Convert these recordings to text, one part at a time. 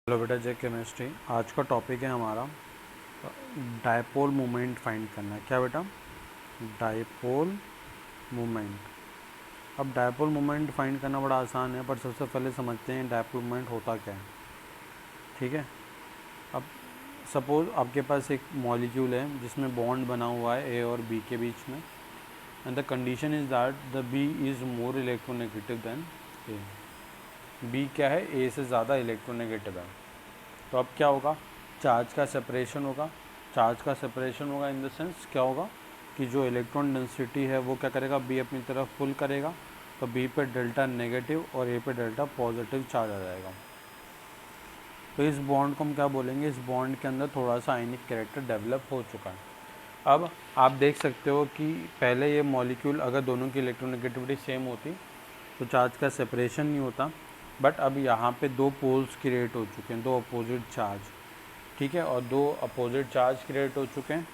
Hello बेटा, जय chemistry. आज का टॉपिक है हमारा डायपोल मोमेंट फाइंड करना। क्या बेटा? Dipole moment. अब डायपोल मोमेंट फाइंड करना बड़ा आसान है, पर सबसे पहले समझते हैं डायपोल मोमेंट होता क्या है। ठीक है। अब सपोज आपके पास एक मॉलिक्यूल है जिसमें बॉन्ड बना हुआ है ए और बी के बीच में, and the condition is that the b is more electronegative than a. B क्या है? ए से ज़्यादा इलेक्ट्रोनेगेटिव है। तो अब क्या होगा? चार्ज का सेपरेशन होगा। चार्ज का सेपरेशन होगा इन द सेंस क्या होगा कि जो इलेक्ट्रॉन डेंसिटी है वो क्या करेगा? बी अपनी तरफ पुल करेगा, तो बी पे डेल्टा नेगेटिव और ए पे डेल्टा पॉजिटिव चार्ज आ जाएगा। तो इस बॉन्ड को हम क्या बोलेंगे? इस बॉन्ड के अंदर थोड़ा सा आयनिक कैरेक्टर डेवलप हो चुका है। अब आप देख सकते हो कि पहले ये मॉलिक्यूल अगर दोनों की इलेक्ट्रोनेगेटिविटी सेम होती तो चार्ज का सेपरेशन नहीं होता, बट अब यहाँ पे दो पोल्स क्रिएट हो चुके हैं, दो अपोजिट चार्ज। ठीक है, और दो अपोजिट चार्ज क्रिएट हो चुके हैं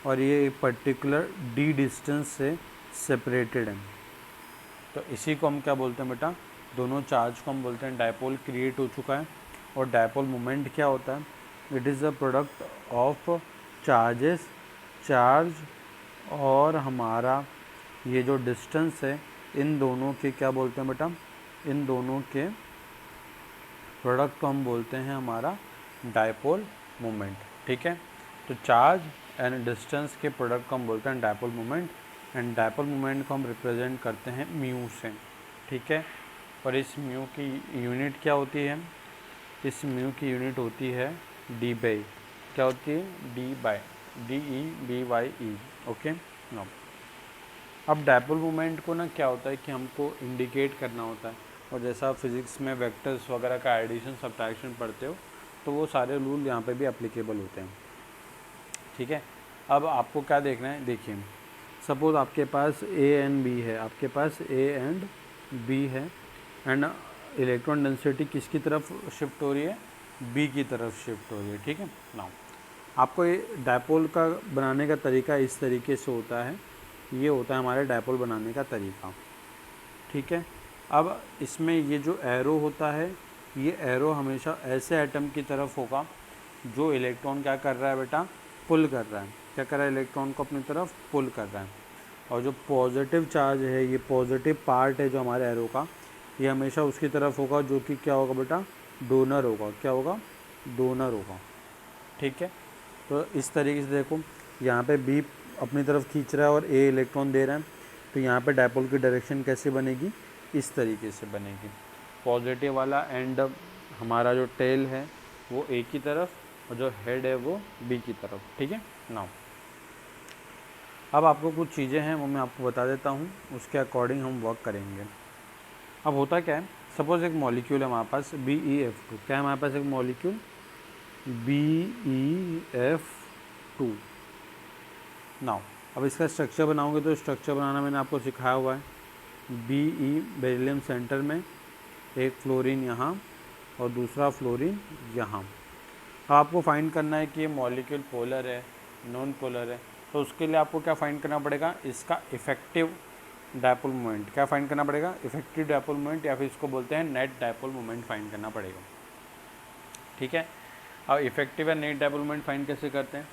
और ये एक पर्टिकुलर डी डिस्टेंस से सेपरेटेड है। तो इसी को हम क्या बोलते हैं बेटा? दोनों चार्ज को हम बोलते हैं डायपोल क्रिएट हो चुका है। और डायपोल मोमेंट क्या होता है? It is the product of charges, charge और हमारा ये जो डिस्टेंस है, इन दोनों के क्या बोलते हैं बेटा? इन दोनों के प्रोडक्ट को हम बोलते हैं हमारा डायपोल मोमेंट। ठीक है, तो चार्ज एंड डिस्टेंस के प्रोडक्ट को हम बोलते हैं dipole moment, and dipole moment को हम रिप्रेजेंट करते हैं म्यू से। ठीक है, और इस म्यू की यूनिट क्या होती है? इस म्यू की यूनिट होती है डी बाई। क्या होती है? D by, d e b y e. Okay no. अब डायपोल मोमेंट को ना क्या होता है कि हमको इंडिकेट करना होता है, और जैसा आप फिज़िक्स में वेक्टर्स वगैरह का एडिशन सब्ट्रैक्शन पढ़ते हो तो वो सारे रूल यहाँ पे भी एप्लीकेबल होते हैं। ठीक है, अब आपको क्या देखना है? देखिए, सपोज़ आपके पास ए एंड बी है, आपके पास ए एंड बी है, एंड इलेक्ट्रॉन डेंसिटी किसकी तरफ शिफ्ट हो रही है? बी की तरफ शिफ्ट हो रही है। ठीक है, नाउ आपको ये डायपोल का बनाने का तरीका इस तरीके से होता है। ये होता है हमारे डायपोल बनाने का तरीका। ठीक है, अब इसमें ये जो एरो होता है, ये एरो हमेशा ऐसे एटम की तरफ होगा जो इलेक्ट्रॉन क्या कर रहा है बेटा? पुल कर रहा है। क्या कर रहा है? इलेक्ट्रॉन को अपनी तरफ पुल कर रहा है। और जो पॉजिटिव चार्ज है, ये पॉजिटिव पार्ट है जो हमारे एरो का, ये हमेशा उसकी तरफ होगा जो कि क्या होगा बेटा? डोनर होगा। क्या होगा? डोनर होगा। ठीक है, तो इस तरीके से देखो, यहाँ पे बी अपनी तरफ खींच रहा है और ए इलेक्ट्रॉन दे रहा है, तो यहाँ पे डायपोल की डायरेक्शन कैसे बनेगी? इस तरीके से बनेगी। पॉजिटिव वाला एंड हमारा जो टेल है वो ए की तरफ और जो हेड है वो बी की तरफ। ठीक है, नाउ अब आपको कुछ चीज़ें हैं वो मैं आपको बता देता हूँ, उसके अकॉर्डिंग हम वर्क करेंगे। अब होता क्या है, सपोज़ एक मॉलिक्यूल है हमारे पास BeF2। क्या है हमारे पास? एक मॉलिक्यूल BeF2। नाउ अब इसका स्ट्रक्चर बनाओगे तो स्ट्रक्चर बनाना मैंने आपको सिखाया हुआ है। Be बेरिलियम सेंटर में, एक फ्लोरीन यहाँ और दूसरा फ्लोरीन यहाँ। अब आपको फाइंड करना है कि ये मॉलिक्यूल पोलर है, नॉन पोलर है, तो उसके लिए आपको क्या फाइंड करना पड़ेगा? इसका इफेक्टिव डायपोल मोमेंट। क्या फाइंड करना पड़ेगा? इफेक्टिव डायपोल मोमेंट, या फिर इसको बोलते हैं नेट डायपोल मोमेंट फाइंड करना पड़ेगा। ठीक है, अब इफेक्टिव या नेट डायपोल मोमेंट फाइंड कैसे करते हैं?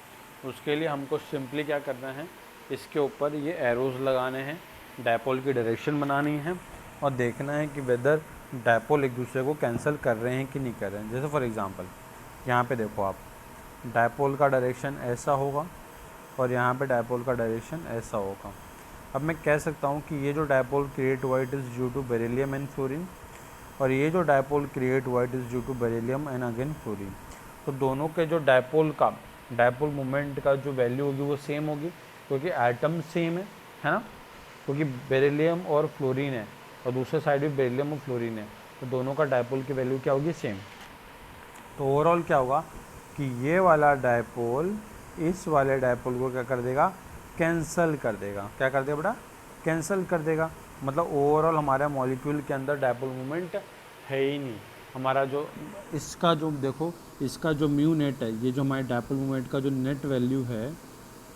उसके लिए हमको सिंपली क्या करना है, इसके ऊपर ये एरोज लगाने हैं, डायपोल की डायरेक्शन बनानी है और देखना है कि वेदर डायपोल एक दूसरे को कैंसिल कर रहे हैं कि नहीं कर रहे हैं। जैसे फॉर एग्जांपल यहाँ पे देखो आप, डायपोल का डायरेक्शन ऐसा होगा और यहाँ पे डायपोल का डायरेक्शन ऐसा होगा। अब मैं कह सकता हूँ कि ये जो डायपोल क्रिएट हुआ it is due to beryllium and fluorine, और ये जो डायपोल क्रिएट हुआ it is due to beryllium and again fluorine. तो दोनों के जो डायपोल मोमेंट का जो वैल्यू होगी वो सेम होगी, क्योंकि एटम सेम है ना, क्योंकि बेरिलियम और फ्लोरीन है और दूसरे साइड भी बेरिलियम और फ्लोरीन है, तो दोनों का डायपोल की वैल्यू क्या होगी? सेम। तो ओवरऑल क्या होगा कि ये वाला डायपोल इस वाले डायपोल को क्या कर देगा? कैंसल कर देगा। क्या कर देगा बेटा? कैंसल कर देगा। मतलब ओवरऑल हमारे मॉलिक्यूल के अंदर डायपोल मोमेंट है ही नहीं। हमारा जो इसका जो देखो, इसका जो म्यू नेट है, ये जो हमारे डायपोल मोमेंट का जो नेट वैल्यू है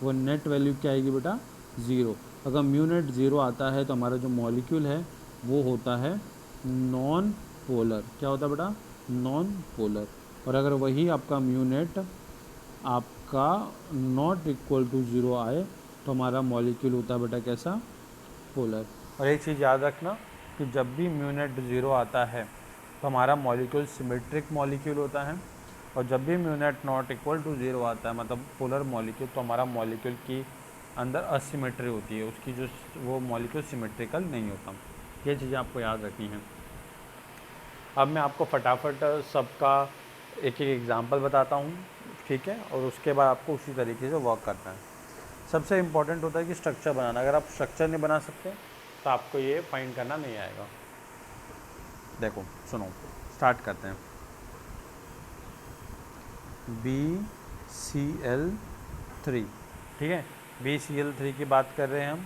वो नेट वैल्यू क्या आएगी बेटा? 0। अगर म्यू नेट 0 आता है तो हमारा जो मॉलिक्यूल है वो होता है नॉन पोलर। क्या होता है बेटा? Non polar. और अगर वही आपका म्यू नेट आपका नॉट इक्वल टू 0 आए तो हमारा मॉलिक्यूल होता है बेटा कैसा, पोलर। और एक चीज़ याद रखना कि जब भी म्यू नेट 0 आता है तो हमारा मॉलिक्यूल सिमेट्रिक मॉलिक्यूल होता है, और जब भी mu net not equal to 0 आता है मतलब पोलर मॉलिक्यूल, तो हमारा मॉलिक्यूल की अंदर असिमेट्री होती है, उसकी जो वो मॉलिक्यूल सिमेट्रिकल नहीं होता। ये चीज़ें आपको याद रखनी है। अब मैं आपको फटाफट सबका एक एक एग्जांपल बताता हूँ, ठीक है, और उसके बाद आपको उसी तरीके से वर्क करना है। सबसे इम्पॉर्टेंट होता है कि स्ट्रक्चर बनाना। अगर आप स्ट्रक्चर नहीं बना सकते तो आपको ये फाइंड करना नहीं आएगा। देखो सुनो, स्टार्ट करते हैं। BCl3, ठीक है, BCl3 की बात कर रहे हैं हम,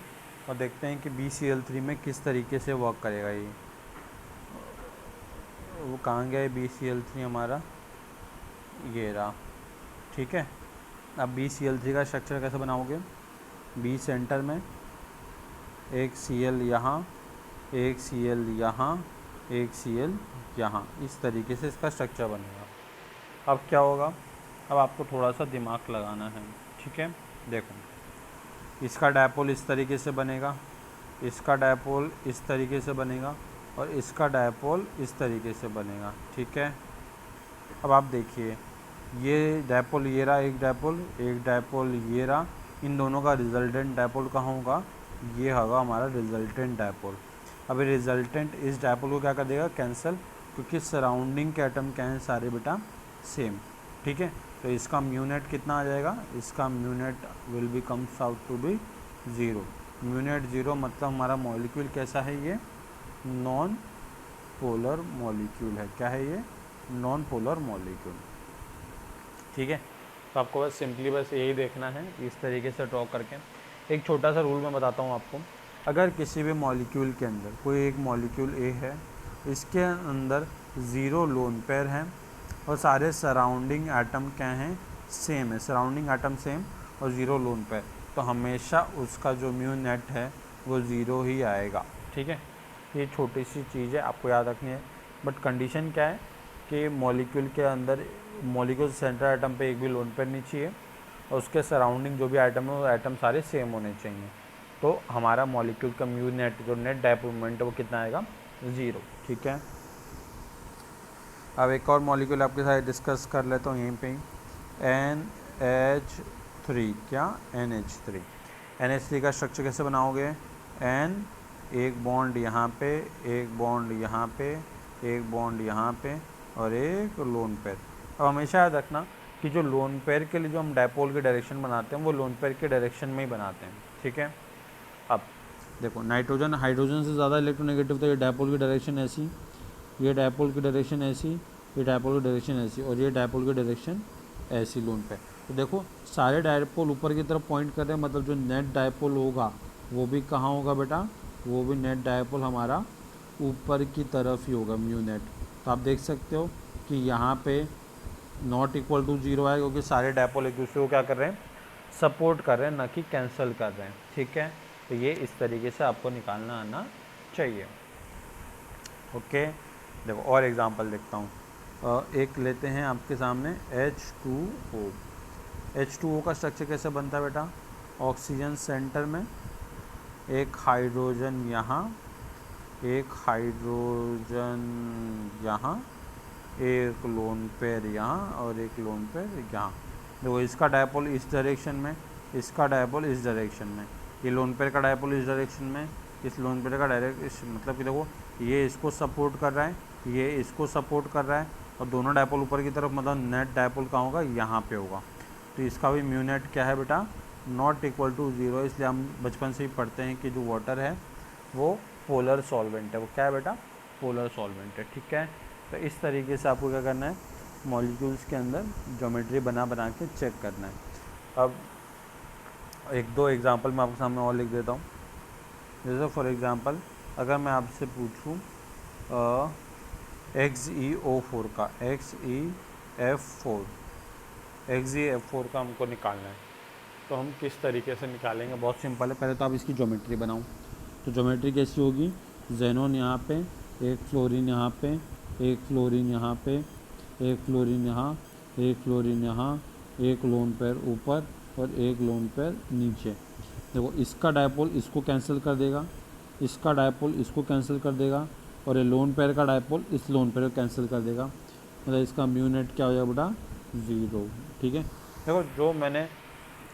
और देखते हैं कि BCl3 में किस तरीके से वर्क करेगा ये। वो कहाँ गया है BCl3 हमारा, ये रहा, ठीक है। अब BCl3 का स्ट्रक्चर कैसे बनाओगे, B सेंटर में, एक Cl यहाँ, एक Cl यहाँ, एक Cl यहाँ, इस तरीके से इसका स्ट्रक्चर बनेगा। अब क्या होगा, अब आपको थोड़ा सा दिमाग लगाना है, ठीक है। देखो इसका डायपोल इस तरीके से बनेगा, इसका डायपोल इस तरीके से बनेगा, और इसका डायपोल इस तरीके से बनेगा, ठीक है। अब आप देखिए ये डायपोल, ये रहा एक डायपोल ये रहा, इन दोनों का रिजल्टेंट डायपोल कहाँ होगा, ये होगा हमारा रिजल्टेंट डायपोल। अब ये रिजल्टेंट इस डायपोल को क्या कर देगा, कैंसिल, क्योंकि सराउंडिंग के एटम क्या हैं, सारे बेटा सेम, ठीक है। तो इसका म्यू नेट कितना आ जाएगा, इसका mu net will be comes out to be 0। Mu net 0 मतलब हमारा मॉलिक्यूल कैसा है, ये नॉन पोलर मॉलिक्यूल है। क्या है ये, नॉन पोलर मॉलिक्यूल, ठीक है। तो आपको बस सिंपली बस यही देखना है, इस तरीके से ड्रॉ करके। एक छोटा सा रूल मैं बताता हूँ आपको। अगर किसी भी मॉलिक्यूल के अंदर कोई एक मॉलिक्यूल ए है, इसके अंदर 0 लोन पेयर है और सारे सराउंडिंग एटम क्या हैं, सेम है, सराउंडिंग एटम सेम और 0 लोन पेयर, तो हमेशा उसका जो म्यू नेट है वो 0 ही आएगा, ठीक है। ये छोटी सी चीज़ है, आपको याद रखनी है। बट कंडीशन क्या है कि मॉलिक्यूल के अंदर, मॉलिक्यूल सेंटर एटम पे एक भी लोन पेयर नहीं चाहिए, और उसके सराउंडिंग जो भी आइटम है वो आइटम सारे सेम होने चाहिए, तो हमारा मॉलिक्यूल का म्यू नेट जो नेट डायपोल मोमेंट है वो कितना आएगा, 0, ठीक है। अब एक और मॉलिक्यूल आपके साथ डिस्कस कर लेता हूँ यहीं पे, NH3, क्या NH3। NH3 का स्ट्रक्चर कैसे बनाओगे, N, एक बॉन्ड यहाँ पे, एक बॉन्ड यहाँ पे, एक बॉन्ड यहाँ पे, और एक लोन पेयर। अब हमेशा याद रखना कि जो लोन पेयर के लिए जो हम डायपोल की डायरेक्शन बनाते हैं वो लोन पेयर के डायरेक्शन में ही बनाते हैं, ठीक है। अब देखो नाइट्रोजन हाइड्रोजन से ज़्यादा इलेक्ट्रोनेगेटिव, तो ये डायपोल की डायरेक्शन ऐसी, ये डायपोल की डायरेक्शन ऐसी, ये डायपोल की डायरेक्शन ऐसी, और ये डायपोल की डायरेक्शन ऐसी लोन पे। तो देखो सारे डायपोल ऊपर की तरफ पॉइंट कर रहे हैं, मतलब जो नेट डायपोल होगा वो भी कहाँ होगा बेटा, वो भी नेट डायपोल हमारा ऊपर की तरफ ही होगा, म्यू नेट। तो आप देख सकते हो कि यहाँ पे नॉट इक्वल टू 0 है, क्योंकि सारे डायपोल एक दूसरे को क्या कर रहे हैं, सपोर्ट कर रहे हैं, ना कि कैंसिल कर रहे हैं, ठीक है। तो ये इस तरीके से आपको निकालना आना चाहिए, ओके। देखो और एग्जांपल देखता हूँ, एक लेते हैं आपके सामने H2O। H2O का स्ट्रक्चर कैसे बनता है बेटा, ऑक्सीजन सेंटर में, एक हाइड्रोजन यहाँ, एक हाइड्रोजन यहाँ, एक लोन पेयर यहाँ, और एक लोन पेयर यहाँ। देखो इसका डायपोल इस डायरेक्शन में, इसका डायपोल इस डायरेक्शन में, ये लोन पेयर का डायपोल इस डायरेक्शन में, इस लोन पेयर का डायरेक्ट मतलब कि देखो ये इसको सपोर्ट कर रहा है, ये इसको सपोर्ट कर रहा है, और दोनों डायपोल ऊपर की तरफ, मतलब नेट डायपोल कहाँ होगा, यहाँ पे होगा। तो इसका भी म्यू नेट क्या है बेटा, नॉट इक्वल टू 0। इसलिए हम बचपन से ही पढ़ते हैं कि जो वाटर है वो पोलर सॉल्वेंट है। वो क्या है बेटा, पोलर सॉल्वेंट है, ठीक है। तो इस तरीके से आपको क्या करना है, मॉलिक्यूल्स के अंदर ज्योमेट्री बना बना के चेक करना है। अब एक दो एग्जांपल मैं आपके सामने और लिख देता हूँ। जैसे फॉर एग्जांपल अगर मैं आपसे पूछूँ XeO4 का, XeF4 का हमको निकालना है, तो हम किस तरीके से निकालेंगे, बहुत सिंपल है। पहले तो आप इसकी ज्योमेट्री बनाओ। तो ज्योमेट्री कैसी होगी, जेनोन यहाँ पे, एक फ्लोरीन यहाँ पे, एक फ्लोरीन यहाँ पे, एक फ्लोरीन यहाँ, एक फ्लोरीन यहाँ, एक लोन पेयर ऊपर और एक लोन पेयर नीचे। देखो इसका डायपोल इसको कैंसिल कर देगा, इसका डायपोल इसको कैंसिल कर देगा, और ये लोन पेयर का डायपोल इस लोन पेयर को कैंसिल कर देगा। मतलब इसका म्यू नेट क्या हो जाएगा बेटा, 0। ठीक है, देखो जो मैंने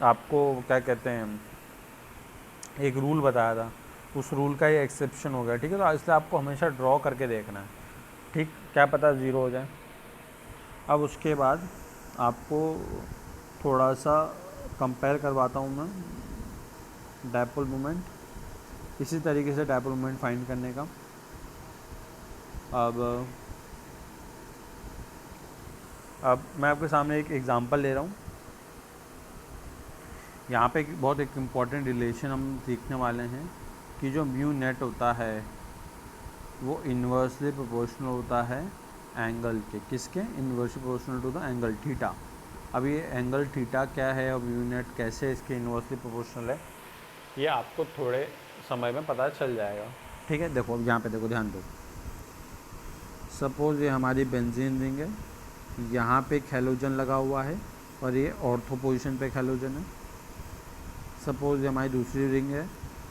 आपको क्या कहते हैं एक रूल बताया था, उस रूल का ये एक्सेप्शन हो गया। ठीक है, तो इसलिए आपको हमेशा ड्रॉ करके देखना है। ठीक, क्या पता 0 हो जाए। अब उसके बाद आपको थोड़ा सा कंपेयर करवाता हूँ मैं डायपोल मोमेंट, इसी तरीके से डायपोल मोमेंट फाइंड करने का। अब मैं आपके सामने एक एग्ज़ाम्पल ले रहा हूँ। यहाँ पे बहुत एक इम्पॉर्टेंट रिलेशन हम सीखने वाले हैं कि जो म्यू नेट होता है वो इन्वर्सली प्रोपोर्शनल होता है एंगल के। किसके? Inversely proportional to the angle theta. अब ये एंगल थीटा क्या है और म्यू नेट कैसे इसके इन्वर्सली प्रोपोर्शनल है, ये आपको थोड़े समय में पता चल जाएगा। ठीक है, देखो अब यहाँ पे देखो, ध्यान दो। सपोज़ ये हमारी बेंजीन रिंग है, यहाँ पे एक हैलोजन लगा हुआ है और ये ऑर्थो पोजीशन पे एक हैलोजन है। सपोज़ ये हमारी दूसरी रिंग है,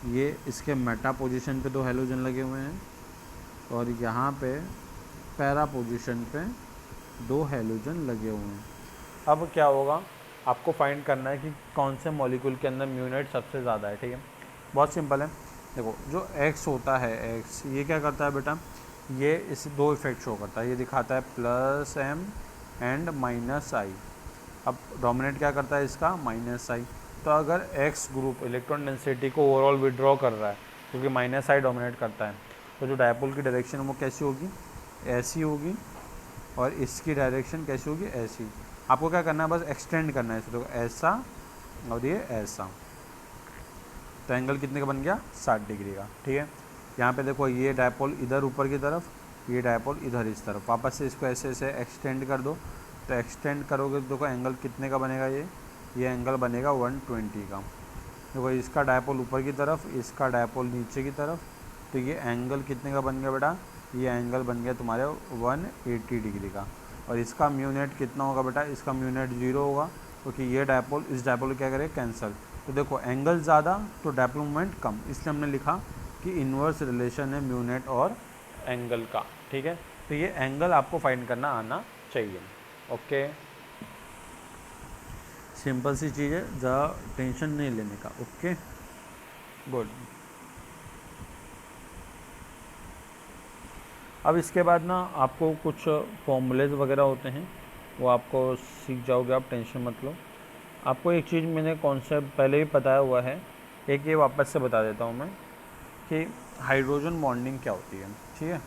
ये इसके मेटा पोजीशन पे 2 हैलोजन लगे हुए हैं और यहाँ पे पैरा पोजीशन पे 2 हैलोजन लगे हुए हैं। अब क्या होगा, आपको फाइंड करना है कि कौन से मॉलिक्यूल के अंदर म्यू नेट सबसे ज़्यादा है। ठीक है, बहुत सिंपल है। देखो जो X होता है, X ये क्या करता है बेटा, ये इस 2 इफेक्ट शो करता है। ये दिखाता है +M एंड -I। अब डोमिनेट क्या करता है इसका, -I। तो अगर X ग्रुप इलेक्ट्रॉन डेंसिटी को ओवरऑल विड्रॉ कर रहा है क्योंकि -I डोमिनेट करता है, तो जो डायपोल की डायरेक्शन है वो कैसी होगी, ऐसी होगी, और इसकी डायरेक्शन कैसी होगी, ऐसी। आपको क्या करना है, बस एक्सटेंड करना है इसे। तो ऐसा और ये ऐसा, तो एंगल कितने का बन गया, 60 डिग्री का। ठीक है, यहाँ पे देखो ये डायपोल इधर ऊपर की तरफ, ये डायपोल इधर इस तरफ। वापस से इसको ऐसे ऐसे एक्सटेंड कर दो, तो एक्सटेंड करोगे तो देखो एंगल कितने का बनेगा, ये एंगल बनेगा 120 का। देखो इसका डायपोल ऊपर की तरफ, इसका डायपोल नीचे की तरफ, तो ये एंगल कितने का बन गया बेटा, ये एंगल बन गया तुम्हारे 180 डिग्री का। और इसका म्यू नेट कितना होगा बेटा, इसका म्यू नेट 0 होगा क्योंकि ये डायपोल इस डायपोल को क्या करेगा, कैंसिल। तो देखो एंगल ज़्यादा तो डायपोल मोमेंट कम, इसलिए हमने लिखा कि इन्वर्स रिलेशन है म्यू नेट और एंगल का। ठीक है, तो ये एंगल आपको फाइंड करना आना चाहिए। ओके, सिंपल सी चीज़ है, ज़्यादा टेंशन नहीं लेने का। Okay, good. अब इसके बाद ना आपको कुछ फॉर्मूलेज वगैरह होते हैं, वो आपको सीख जाओगे आप, टेंशन मत लो। आपको एक चीज़ मैंने कॉन्सेप्ट पहले ही बताया हुआ है, एक ये वापस से बता देता हूँ मैं कि हाइड्रोजन बॉन्डिंग क्या होती है। ठीक है,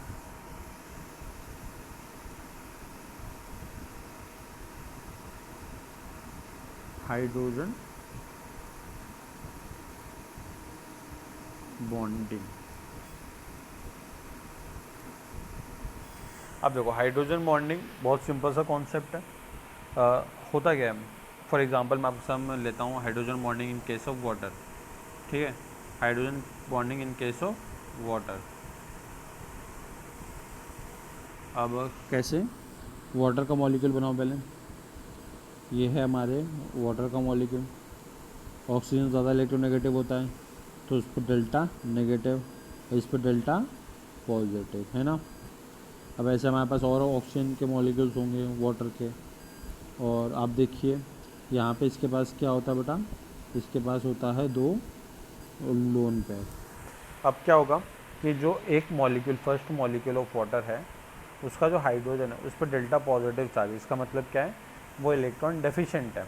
हाइड्रोजन बॉन्डिंग। अब देखो हाइड्रोजन बॉन्डिंग बहुत सिंपल सा कॉन्सेप्ट है। होता क्या है, फॉर एग्जांपल मैं आपके सामने लेता हूँ hydrogen bonding in case of water. ठीक है, hydrogen bonding in case of water. अब कैसे, वाटर का मॉलिक्यूल बनाओ पहले। ये है हमारे वाटर का मॉलिक्यूल, ऑक्सीजन ज़्यादा इलेक्ट्रोनेगेटिव होता है तो उस पर डेल्टा नेगेटिव, इस पर डेल्टा पॉजिटिव, है ना। अब ऐसे हमारे पास और ऑक्सीजन के मॉलिक्यूल्स होंगे वाटर के, और आप देखिए यहाँ पे इसके पास क्या होता है बेटा, इसके पास होता है 2 लोन पेयर। अब क्या होगा कि जो एक molecule, first molecule of water है, उसका जो हाइड्रोजन है उस पर डेल्टा पॉजिटिव चार्ज, इसका मतलब क्या है, वो इलेक्ट्रॉन डेफिशिएंट है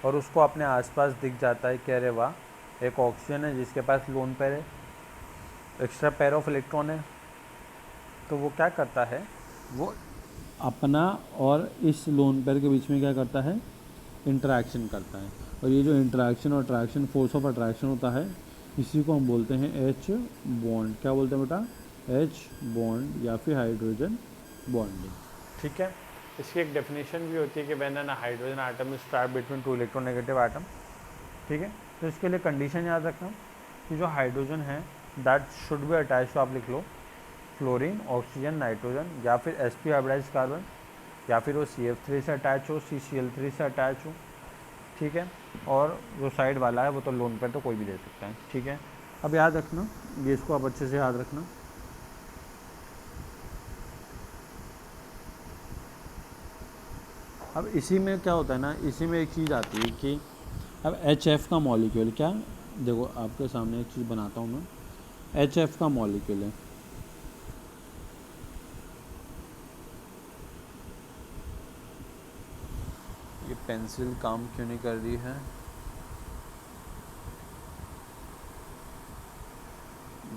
और उसको अपने आसपास दिख जाता है कि अरे वाह, एक ऑक्सीजन है जिसके पास लोन पेयर है, एक्स्ट्रा पेयर ऑफ इलेक्ट्रॉन है। तो वो क्या करता है, वो अपना और इस लोन पेयर के बीच में क्या करता है, इंटरेक्शन करता है। और ये जो इंटरेक्शन और अट्रैक्शन, फोर्स ऑफ अट्रैक्शन होता है, इसी को हम बोलते हैं एच बॉन्ड। क्या बोलते हैं बेटा, एच बॉन्ड या फिर हाइड्रोजन बॉन्डिंग। ठीक है, इसकी एक डेफिनेशन भी होती है कि when an hydrogen atom is trapped between 2 electronegative atom. ठीक है, तो इसके लिए कंडीशन याद रखना कि जो हाइड्रोजन है दैट शुड बी अटैच, तो आप लिख लो फ्लोरीन, ऑक्सीजन, नाइट्रोजन, या फिर sp हाइब्रिडाइज्ड कार्बन, या फिर वो CF3 से अटैच हो, CCl3 से अटैच हो, ठीक है। और जो साइड वाला है वो तो लोन पेयर तो कोई भी दे सकता है, ठीक है। अब याद रखना, ये इसको आप अच्छे से याद रखना। अब इसी में क्या होता है ना, इसी में एक चीज़ आती है कि अब HF का मॉलिक्यूल, क्या देखो आपके सामने एक चीज़ बनाता हूँ मैं, HF का मॉलिक्यूल है, ये पेंसिल काम क्यों नहीं कर रही है,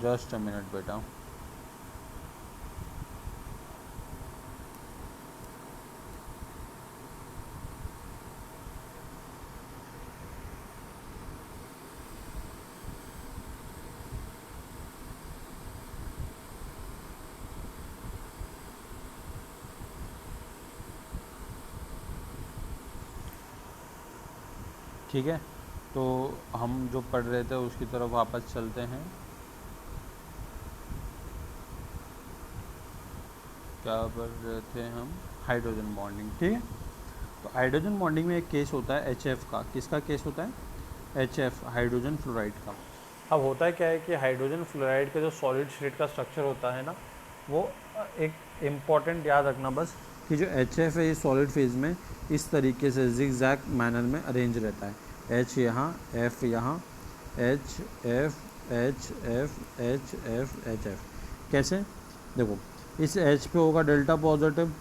जस्ट अ मिनट बेटा। ठीक है, तो हम जो पढ़ रहे थे उसकी तरफ वापस चलते हैं। क्या पढ़ रहे थे हम, हाइड्रोजन बॉन्डिंग, ठीक है। तो हाइड्रोजन बॉन्डिंग में एक केस होता है HF का, किसका केस होता है, HF, हाइड्रोजन फ्लोराइड का। अब होता है क्या है कि हाइड्रोजन फ्लोराइड का जो सॉलिड स्टेट का स्ट्रक्चर होता है ना, वो एक इम्पॉर्टेंट याद रखना बस, कि जो HF है ये सॉलिड फेज में इस तरीके से जिगजैग मैनर में अरेंज रहता है, H यहाँ, F यहाँ, H F H F H F H F। कैसे, देखो इस H पे होगा डेल्टा पॉजिटिव,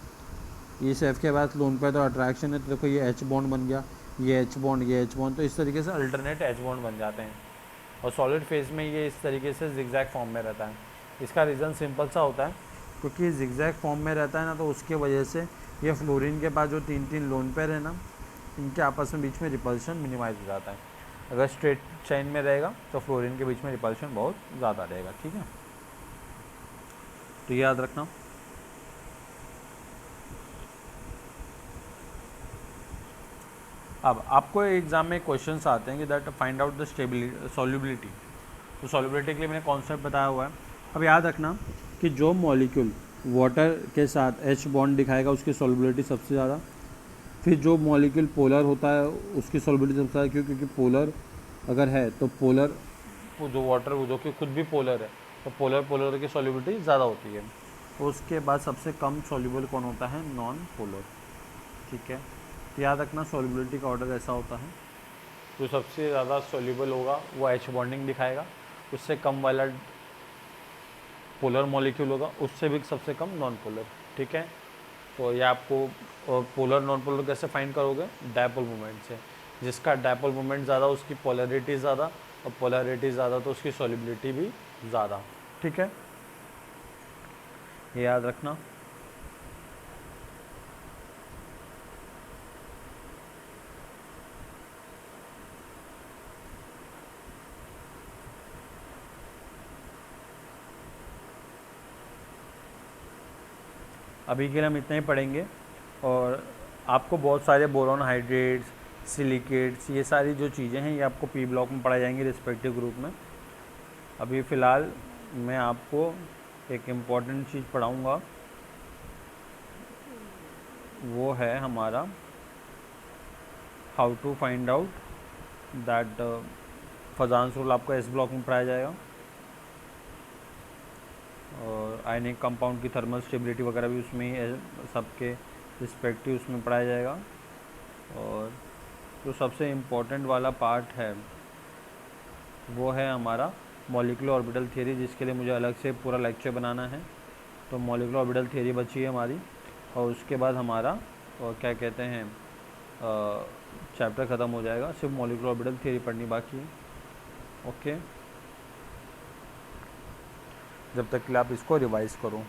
इस F के बाद लोन पे तो अट्रैक्शन है, तो देखो ये H बॉन्ड बन गया, ये H बॉन्ड, ये H बॉन्ड, तो इस तरीके से अल्टरनेट H बॉन्ड बन जाते हैं। और सॉलिड फेज में ये इस तरीके से जिगजैग फॉर्म में रहता है। इसका रीज़न सिंपल सा होता है, क्योंकि जिगजैग फॉर्म में रहता है ना, तो उसके वजह से ये फ्लोरीन के पास जो 3 लोन पेयर है ना, इनके आपस में बीच में रिपल्शन मिनिमाइज हो जाता है। अगर स्ट्रेट चेन में रहेगा तो फ्लोरीन के बीच में रिपल्शन बहुत ज़्यादा रहेगा, ठीक है। तो ये याद रखना। अब आपको एग्जाम में क्वेश्चंस आते हैं कि that find out the stability, solubility. तो सॉल्युबिलिटी के लिए मैंने कॉन्सेप्ट बताया हुआ है। अब याद रखना कि जो मॉलिक्यूल वाटर के साथ H बॉन्ड दिखाएगा उसकी सॉल्युबिलिटी सबसे ज़्यादा, फिर जो मॉलिक्यूल पोलर होता है उसकी सॉल्युबिलिटी सबसे ज़्यादा, क्योंकि पोलर अगर है तो पोलर जो वाटर जो कि खुद भी पोलर है, तो पोलर की सॉल्युबिलिटी ज़्यादा होती है। तो उसके बाद सबसे कम सॉल्युबल कौन होता है, नॉन पोलर, ठीक है। तो याद रखना सॉल्युबिलिटी का ऑर्डर ऐसा होता है, जो सबसे ज़्यादा सॉल्युबल होगा वो H बॉन्डिंग दिखाएगा, उससे कम वाला पोलर मॉलिक्यूल होगा, उससे भी सबसे कम नॉन पोलर, ठीक है। तो ये आपको पोलर नॉन पोलर कैसे फाइंड करोगे, डायपोल मोमेंट से। जिसका डायपोल मोमेंट ज़्यादा उसकी पोलरिटी ज़्यादा, और पोलरिटी ज़्यादा तो उसकी सॉल्युबिलिटी भी ज़्यादा, ठीक है, ये याद रखना। अभी के लिए हम इतना ही पढ़ेंगे, और आपको बहुत सारे बोरॉन हाइड्रेट्स, सिलिकेट्स, ये सारी जो चीज़ें हैं ये आपको पी ब्लॉक में पढ़ाई जाएंगी रिस्पेक्टिव ग्रुप में। अभी फ़िलहाल मैं आपको एक इम्पॉर्टेंट चीज़ पढ़ाऊँगा, वो है हमारा how to find out that Fajans rule, आपको एस ब्लॉक में पढ़ाया जाएगा। और आयनिक कंपाउंड की थर्मल स्टेबिलिटी वगैरह भी उसमें ही सबके रिस्पेक्टिव उसमें पढ़ाया जाएगा। और जो सबसे इम्पोर्टेंट वाला पार्ट है वो है हमारा मॉलिक्यूलर ऑर्बिटल थियरी, जिसके लिए मुझे अलग से पूरा लेक्चर बनाना है। तो मॉलिक्यूलर ऑर्बिटल थियरी बची है हमारी, और उसके बाद हमारा क्या कहते हैं चैप्टर ख़त्म हो जाएगा, सिर्फ मॉलिक्यूलर ऑर्बिटल थियरी पढ़नी बाकी है। ओके, जब तक के लिए आप इसको रिवाइज़ करो।